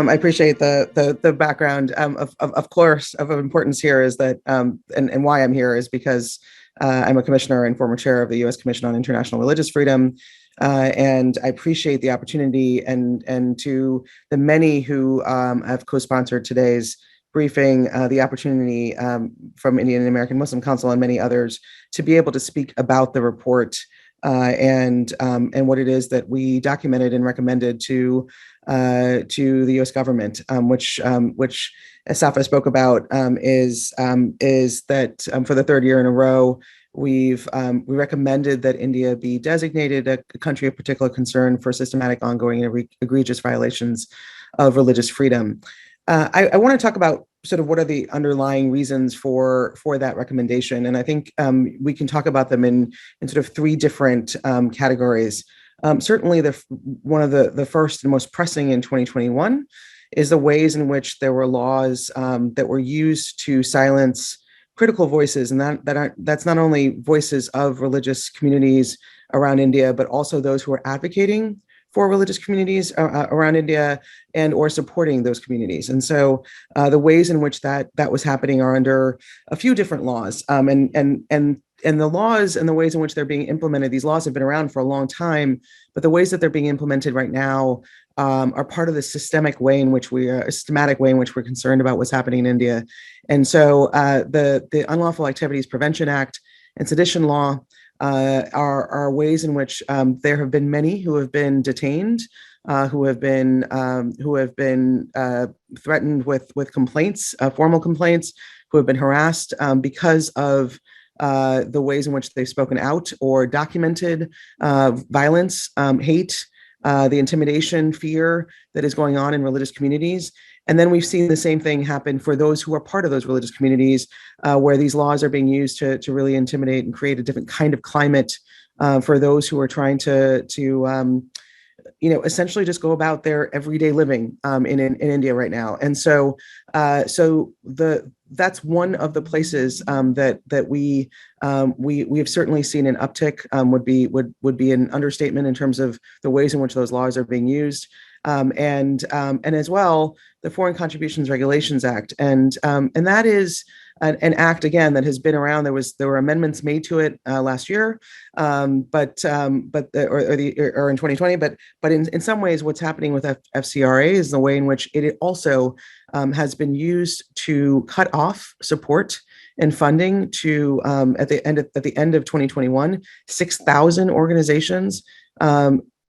I appreciate the background. Of course, of importance here is that, and why I'm here is because I'm a commissioner and former chair of the U.S. Commission on International Religious Freedom, and I appreciate the opportunity and to the many who have co-sponsored today's briefing, the opportunity from Indian American Muslim Council and many others to be able to speak about the report and what it is that we documented and recommended to the U.S. government, which as Safa spoke about, is that for the third year in a row, we recommended that India be designated a country of particular concern for systematic, ongoing, and egregious violations of religious freedom. I want to talk about sort of what are the underlying reasons for that recommendation, and I think we can talk about them in sort of three different categories. Certainly, one of the first and most pressing in 2021 is the ways in which there were laws that were used to silence critical voices, and that's not only voices of religious communities around India, but also those who are advocating for religious communities around India and or supporting those communities. And so the ways in which that was happening are under a few different laws, and the laws and the ways in which they're being implemented. These laws have been around for a long time, but the ways that they're being implemented right now are part of the systematic way in which we're concerned about what's happening in India. And so the Unlawful Activities Prevention Act and sedition law are ways in which there have been many who have been detained, who have been threatened with complaints, formal complaints, who have been harassed because of the ways in which they've spoken out or documented violence, hate, the intimidation, fear that is going on in religious communities. And then we've seen the same thing happen for those who are part of those religious communities, where these laws are being used to really intimidate and create a different kind of climate for those who are trying to essentially just go about their everyday living in India right now. And so that's one of the places that we have certainly seen an uptick. Would be an understatement in terms of the ways in which those laws are being used. And as well, the Foreign Contributions Regulations Act, and that is an act again that has been around. There were amendments made to it last year, but in 2020. But in some ways, what's happening with FCRA is the way in which it also has been used to cut off support and funding to at the end of 2021, 6,000 organizations.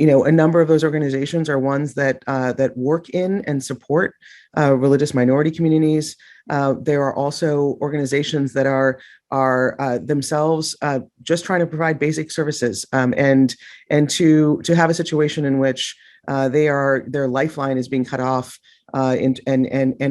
A number of those organizations are ones that work in and support religious minority communities. There are also organizations that are themselves just trying to provide basic services, and to have a situation in which their lifeline is being cut off and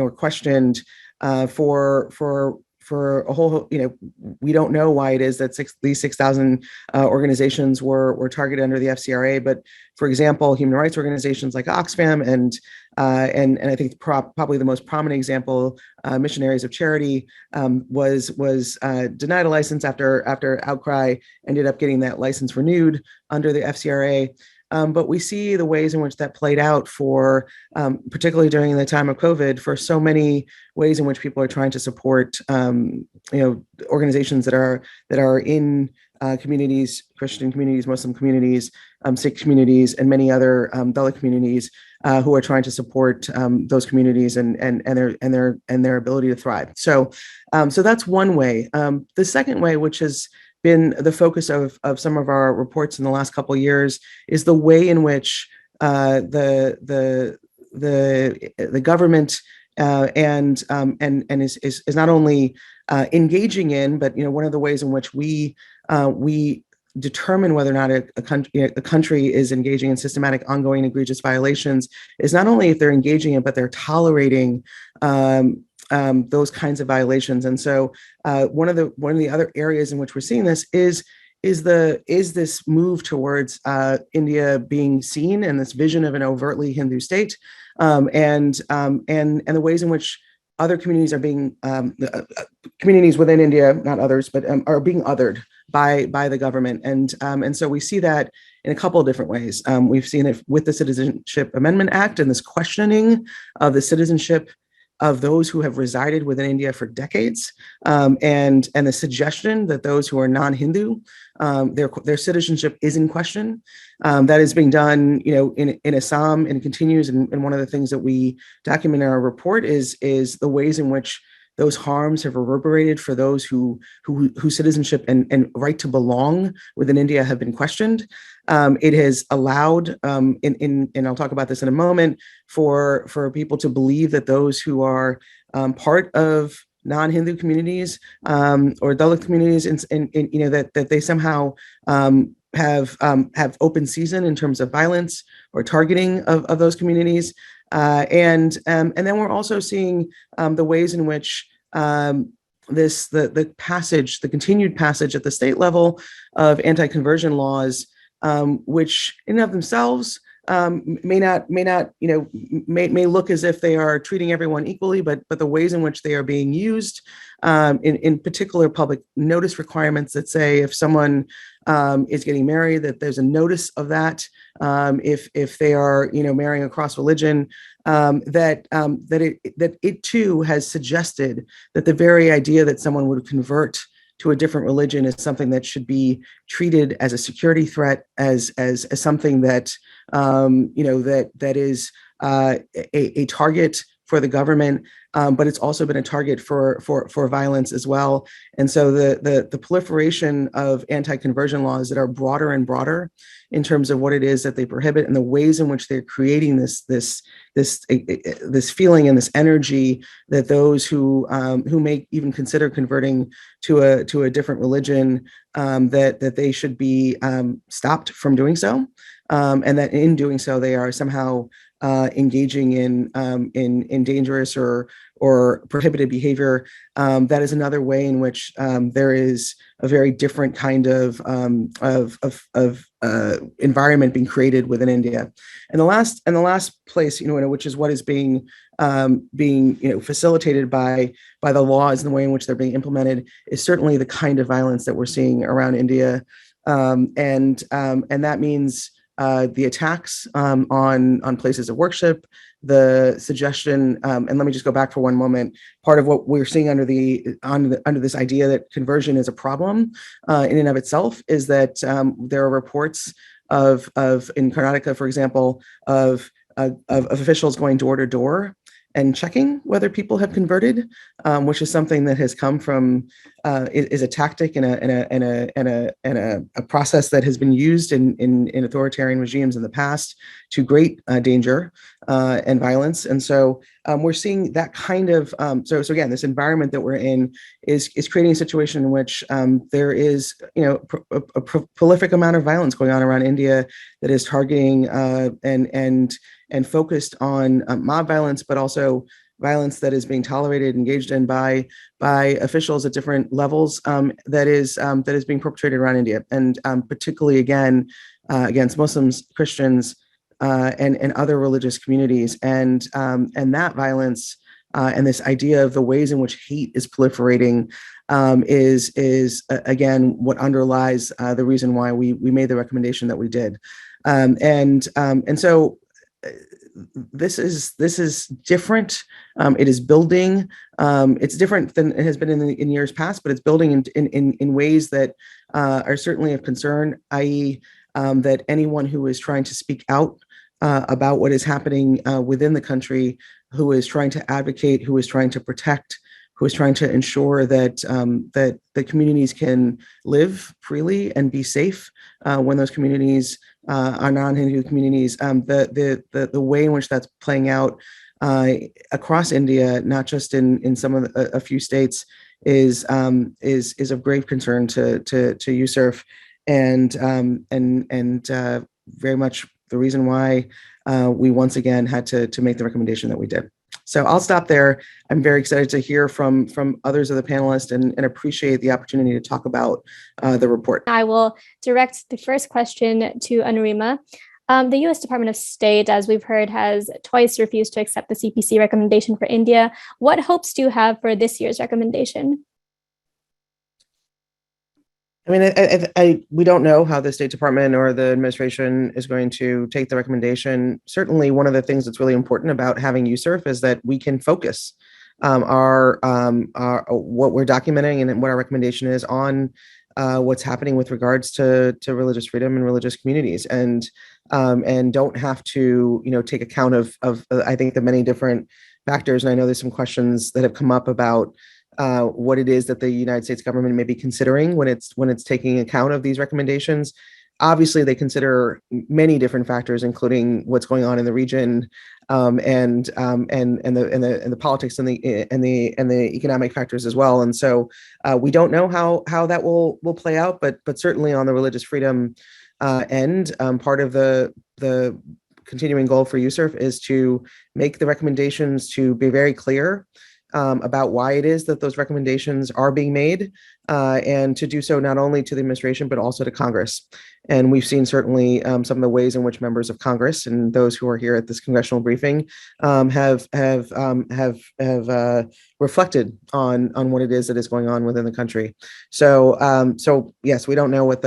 or questioned for a whole, we don't know why it is that these 6,000 organizations were targeted under the FCRA. But for example, human rights organizations like Oxfam and I think probably the most prominent example, Missionaries of Charity, was denied a license after outcry, ended up getting that license renewed under the FCRA. But we see the ways in which that played out for, particularly during the time of COVID, for so many ways in which people are trying to support, organizations that are in communities, Christian communities, Muslim communities, Sikh communities, and many other Dalit communities who are trying to support those communities and their ability to thrive. So that's one way. The second way, which has been the focus of some of our reports in the last couple of years, is the way in which the government and is not only engaging in, but one of the ways in which we determine whether or not a country is engaging in systematic, ongoing, egregious violations is not only if they're engaging in, but they're tolerating those kinds of violations. And so one of the other areas in which we're seeing this is this move towards India being seen and this vision of an overtly Hindu state, and the ways in which other communities are being communities within India, not others, but are being othered by the government. And so we see that in a couple of different ways. We've seen it with the Citizenship Amendment Act and this questioning of the citizenship of those who have resided within India for decades, and the suggestion that those who are non-Hindu, their citizenship is in question. That is being done, in Assam, and continues. And one of the things that we document in our report is the ways in which those harms have reverberated for those whose citizenship and right to belong within India have been questioned. It has allowed, and I'll talk about this in a moment, for people to believe that those who are part of non-Hindu communities or Dalit communities, that they somehow have open season in terms of violence or targeting of those communities. And then we're also seeing the ways in which the continued passage at the state level of anti-conversion laws, which in and of themselves may look as if they are treating everyone equally, but the ways in which they are being used, in particular public notice requirements that say if someone is getting married, that there's a notice of that. If they are marrying across religion, that it too has suggested that the very idea that someone would convert to a different religion is something that should be treated as a security threat, as something that that is a target for the government, but it's also been a target for violence as well. And so the proliferation of anti-conversion laws that are broader and broader in terms of what it is that they prohibit and the ways in which they're creating this feeling and this energy that those who may even consider converting to a different religion, that they should be stopped from doing so, and that in doing so they are somehow engaging in dangerous or prohibited behavior. That is another way in which there is a very different kind of environment being created within India. And the last place, which is what is being facilitated by the laws and the way in which they're being implemented, is certainly the kind of violence that we're seeing around India, and that means the attacks on places of worship, the suggestion, and let me just go back for one moment. Part of what we're seeing under this idea that conversion is a problem in and of itself is that there are reports of in Karnataka, for example, of officials going door to door and checking whether people have converted, which is something that has come from is a tactic and a process that has been used in authoritarian regimes in the past to great danger and violence. And so we're seeing that kind of so again, this environment that we're in is creating a situation in which there is a prolific amount of violence going on around India that is targeting and focused on mob violence, but also violence that is being tolerated, engaged in by officials at different levels, that is being perpetrated around India, and particularly again against Muslims, Christians, and other religious communities, and that violence and this idea of the ways in which hate is proliferating is again what underlies the reason why we made the recommendation that we did, and so. This is different. It is building. It's different than it has been in years past, but it's building in ways that are certainly of concern, i.e., that anyone who is trying to speak out about what is happening within the country, who is trying to advocate, who is trying to protect, who is trying to ensure that that the communities can live freely and be safe when those communities are non-Hindu communities. The way in which that's playing out across India, not just in some of a few states, is of grave concern to USCIRF, and very much the reason why we once again had to make the recommendation that we did. So I'll stop there. I'm very excited to hear from others of the panelists and appreciate the opportunity to talk about the report. I will direct the first question to Anurima. The U.S. Department of State, as we've heard, has twice refused to accept the CPC recommendation for India. What hopes do you have for this year's recommendation? I mean, we don't know how the State Department or the administration is going to take the recommendation. Certainly, one of the things that's really important about having USCIRF is that we can focus our what we're documenting and what our recommendation is on what's happening with regards to religious freedom and religious communities, and don't have to take account of I think the many different factors. And I know there's some questions that have come up about what it is that the United States government may be considering when it's taking account of these recommendations. Obviously, they consider many different factors, including what's going on in the region, and the politics and the economic factors as well. And so we don't know how that will play out, but certainly on the religious freedom end, part of the continuing goal for USCIRF is to make the recommendations to be very clear about why it is that those recommendations are being made, and to do so not only to the administration, but also to Congress. And we've seen certainly some of the ways in which members of Congress and those who are here at this congressional briefing have reflected on what it is that is going on within the country. So yes, we don't know what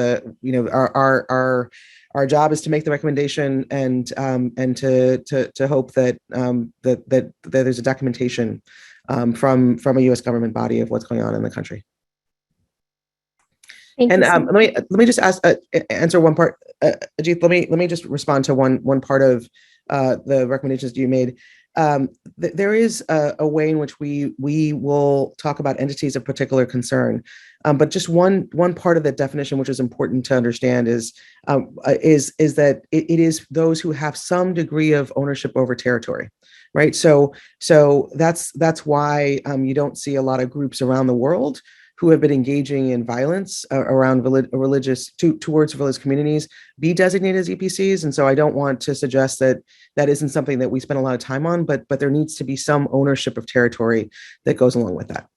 our job is to make the recommendation and to hope that that there's a documentation from a U.S. government body of what's going on in the country. Thank And you so let me just answer one part. Ajit, let me just respond to one part of the recommendations you made. There is a way in which we will talk about entities of particular concern, but just one part of the definition which is important to understand is that it is those who have some degree of ownership over territory, right? So that's why you don't see a lot of groups around the world who have been engaging in violence around towards religious communities be designated as EPCs. And so I don't want to suggest that that isn't something that we spend a lot of time on, but there needs to be some ownership of territory that goes along with that.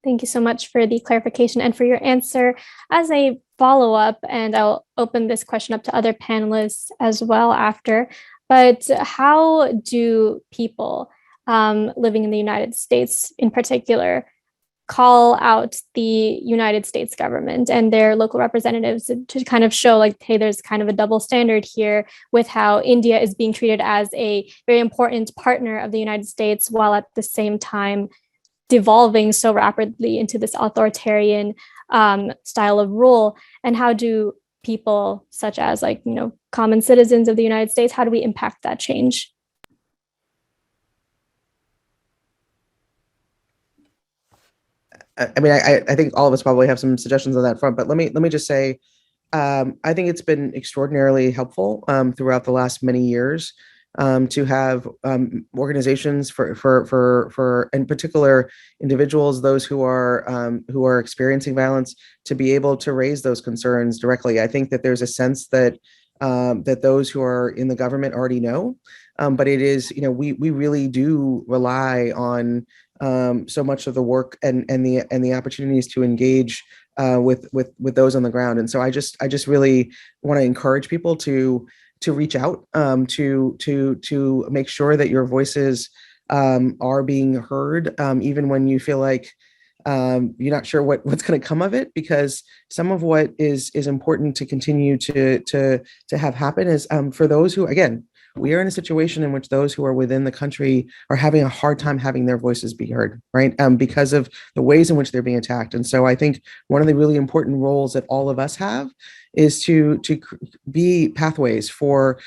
Thank you so much for the clarification and for your answer. As a follow-up, and I'll open this question up to other panelists as well after, but how do people living in the United States in particular call out the United States government and their local representatives to kind of show like, hey, there's kind of a double standard here with how India is being treated as a very important partner of the United States, while at the same time devolving so rapidly into this authoritarian style of rule? And how do people such as common citizens of the United States, how do we impact that change? I mean, I think all of us probably have some suggestions on that front, but let me just say, I think it's been extraordinarily helpful throughout the last many years to have organizations for in particular individuals, those who are experiencing violence, to be able to raise those concerns directly. I think that there's a sense that that those who are in the government already know, but it is we really do rely on so much of the work and the opportunities to engage with those on the ground. And so I just really want to encourage people to reach out, to make sure that your voices are being heard, even when you feel like you're not sure what's going to come of it, because some of what is important to continue to have happen is for those who, again, we are in a situation in which those who are within the country are having a hard time having their voices be heard, right? Because of the ways in which they're being attacked. And so I think one of the really important roles that all of us have is to be pathways for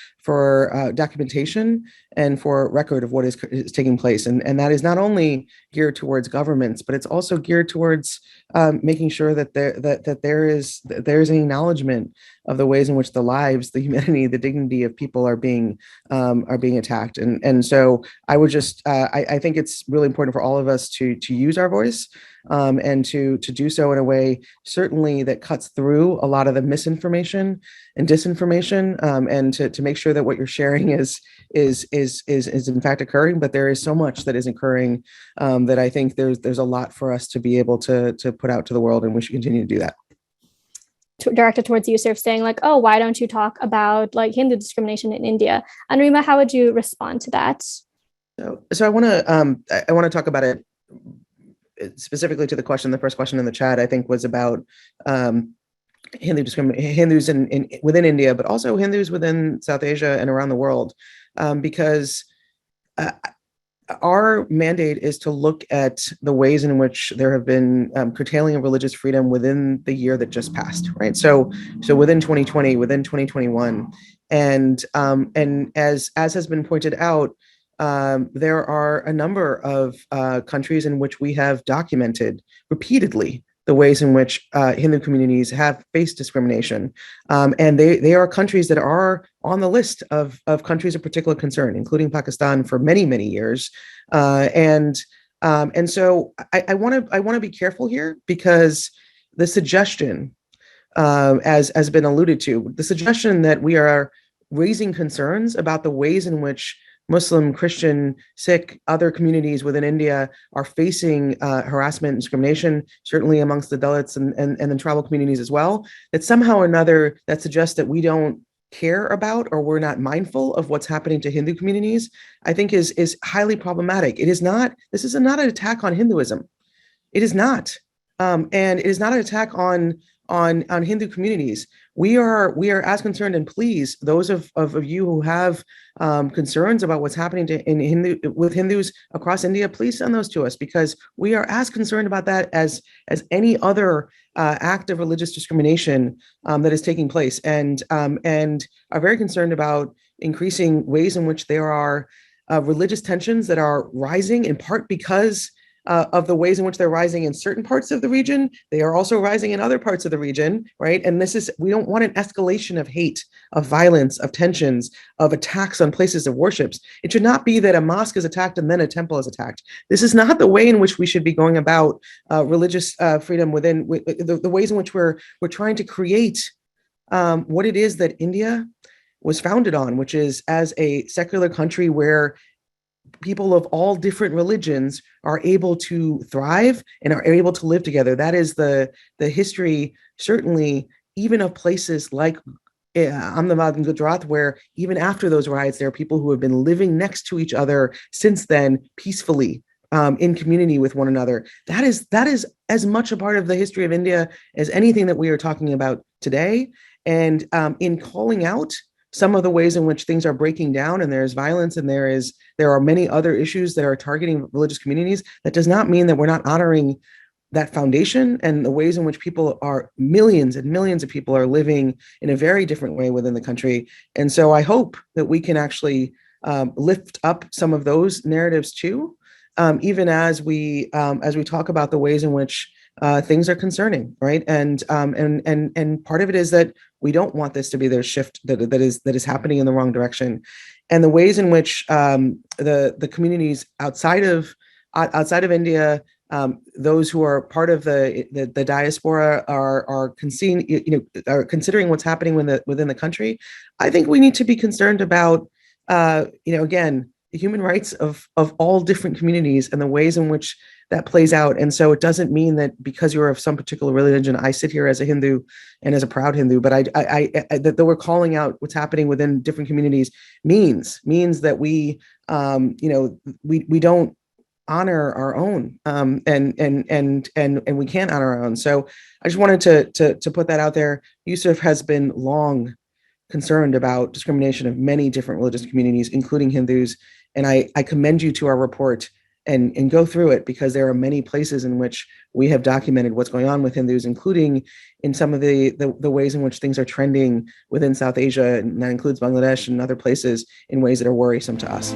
documentation and for record of what is taking place. And that is not only geared towards governments, but it's also geared towards making sure that there is an acknowledgement of the ways in which the lives, the humanity, the dignity of people are being attacked. And so I would just I think it's really important for all of us to use our voice, and to do so in a way certainly that cuts through a lot of the misinformation and disinformation, and to make sure that what you're sharing is in fact occurring. But there is so much that is occurring that I think there's a lot for us to be able to put out to the world, and we should continue to do that. Directed towards USCIRF, saying like, oh, why don't you talk about like Hindu discrimination in India? Anurima, how would you respond to that? So I want to talk about it specifically to the question, the first question in the chat, I think was about Hindus within India, but also Hindus within South Asia and around the world, because our mandate is to look at the ways in which there have been curtailing of religious freedom within the year that just passed, right? So within 2020, within 2021, and as has been pointed out, there are a number of countries in which we have documented repeatedly the ways in which Hindu communities have faced discrimination. And they are countries that are on the list of countries of particular concern, including Pakistan for many, many years. And so I want to be careful here, because the suggestion, as has been alluded to, the suggestion that we are raising concerns about the ways in which Muslim, Christian, Sikh, other communities within India are facing harassment and discrimination, certainly amongst the Dalits and the tribal communities as well, that somehow or another that suggests that we don't care about or we're not mindful of what's happening to Hindu communities, I think is highly problematic. It is not, this is not an attack on Hinduism. It is not. And it is not an attack on Hindu communities. We are as concerned, and please, those of you who have concerns about what's happening with Hindus across India, please send those to us, because we are as concerned about that as any other act of religious discrimination that is taking place, and are very concerned about increasing ways in which there are religious tensions that are rising, in part because of the ways in which they're rising in certain parts of the region. They are also rising in other parts of the region, right? And we don't want an escalation of hate, of violence, of tensions, of attacks on places of worships. It should not be that a mosque is attacked and then a temple is attacked. This is not the way in which we should be going about religious freedom within the ways in which we're trying to create what it is that India was founded on, which is as a secular country where people of all different religions are able to thrive and are able to live together. That is the history, certainly, even of places like Ahmedabad and Gujarat, where even after those riots, there are people who have been living next to each other since then, peacefully, in community with one another. That is as much a part of the history of India as anything that we are talking about today. And in calling out some of the ways in which things are breaking down, and there's violence, and there are many other issues that are targeting religious communities, that does not mean that we're not honoring that foundation and the ways in which millions and millions of people are living in a very different way within the country. And so I hope that we can actually lift up some of those narratives too, even as we talk about the ways in which things are concerning, right? And part of it is that we don't want this to be the shift that is happening in the wrong direction, and the ways in which the communities outside of India, those who are part of the diaspora are considering what's happening within the country. I think we need to be concerned about again, the human rights of all different communities and the ways in which that plays out. And so it doesn't mean that because you're of some particular religion, I sit here as a Hindu and as a proud Hindu, but that we're calling out what's happening within different communities means that we don't honor our own, and we can't honor our own. So I just wanted to put that out there. USCIRF has been long concerned about discrimination of many different religious communities, including Hindus. And I commend you to our report and go through it, because there are many places in which we have documented what's going on with Hindus, including in some of the ways in which things are trending within South Asia, and that includes Bangladesh and other places, in ways that are worrisome to us.